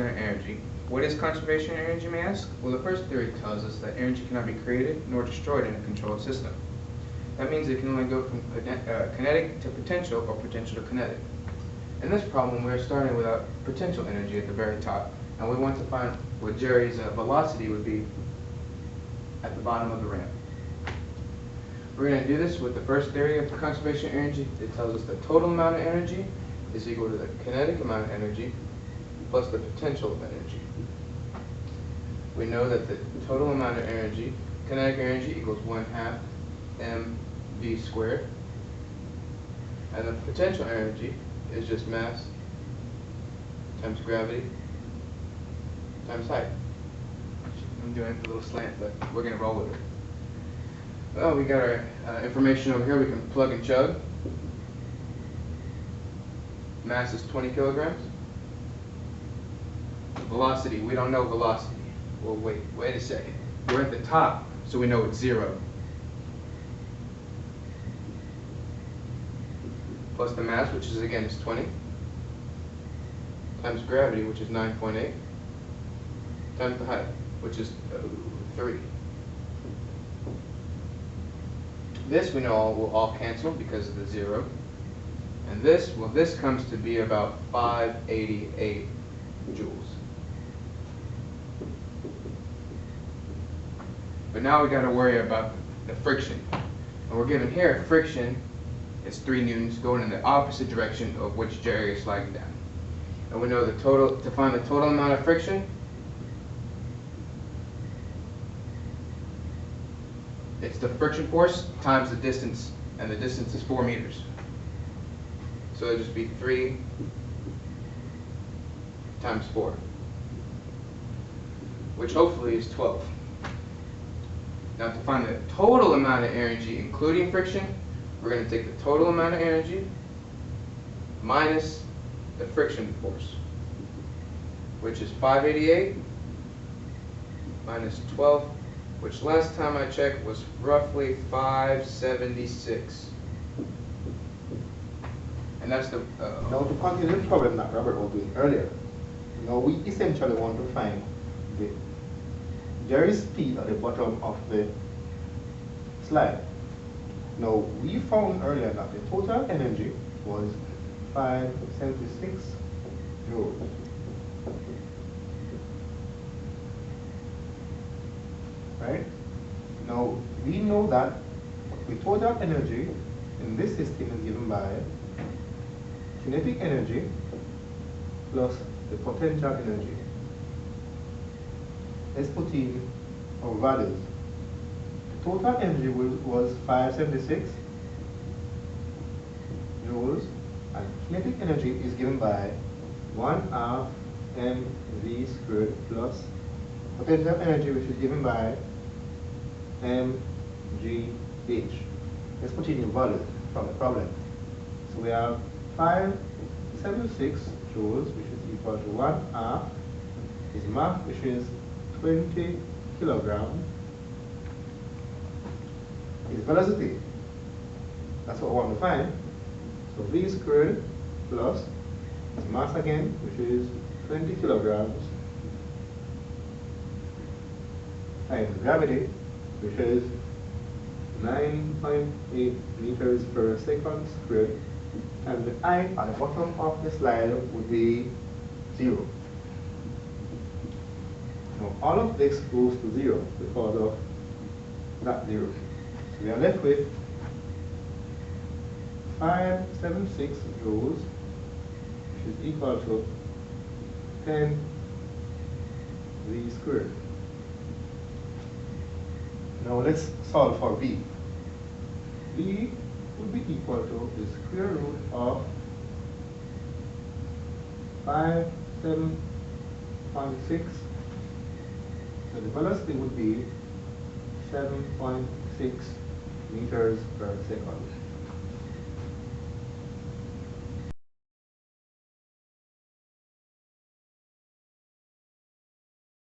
conservation of energy. What is conservation of energy, may I ask? Well, the first theory tells us that energy cannot be created nor destroyed in a controlled system. That means it can only go from kinetic to potential or potential to kinetic. In this problem, we're starting with a potential energy at the very top, and we want to find what Jerry's velocity would be at the bottom of the ramp. We're going to do this with the first theory of conservation of energy. It tells us the total amount of energy is equal to the kinetic amount of energy plus the potential of energy. We know that the total amount of energy, kinetic energy, equals 1/2 mv squared, and the potential energy is just mass times gravity times height. I'm doing it a little slant, but we're going to roll with it. Well, we got our information over here. We can plug and chug. Mass is 20 kilograms. Velocity, we don't know velocity. Well, wait a second. We're at the top, so we know it's 0. Plus the mass, which is again is 20, times gravity, which is 9.8, times the height, which is 3. This we know will all cancel because of the 0. And this, well, this comes to be about 588 joules. But now we got to worry about the friction. And we're given here friction is 3 newtons going in the opposite direction of which Jerry is sliding down. And we know the total, to find the total amount of friction, it's the friction force times the distance, and the distance is 4 meters. So it'll just be 3 times 4, which hopefully is 12. Now to find the total amount of energy, including friction, we're going to take the total amount of energy minus the friction force, which is 588 minus 12, which last time I checked was roughly 576. And that's the... Now to continue the problem that Robert was doing earlier, now we essentially want to find the Jerry's speed at the bottom of the slide. Now we found earlier that the total energy was 576 joules. Right? Now we know that the total energy in this system is given by kinetic energy plus the potential energy. Let's put in our values. The total energy was 576 joules, and kinetic energy is given by 1/2 mv squared plus potential energy, which is given by mgh. Let's put in the values from the problem. So we have 576 joules, which is equal to 1/2 is mass, which is 20 kilograms, is velocity. That's what we want to find. So v squared plus mass again, which is 20 kilograms, times gravity, which is 9.8 meters per second squared, and the height at the bottom of the slide would be 0. Now all of this goes to 0 because of that 0. So we are left with 576 joules, which is equal to 10 v squared. Now let's solve for v. V would be equal to the square root of 7.6. So the velocity would be 7.6 meters per second.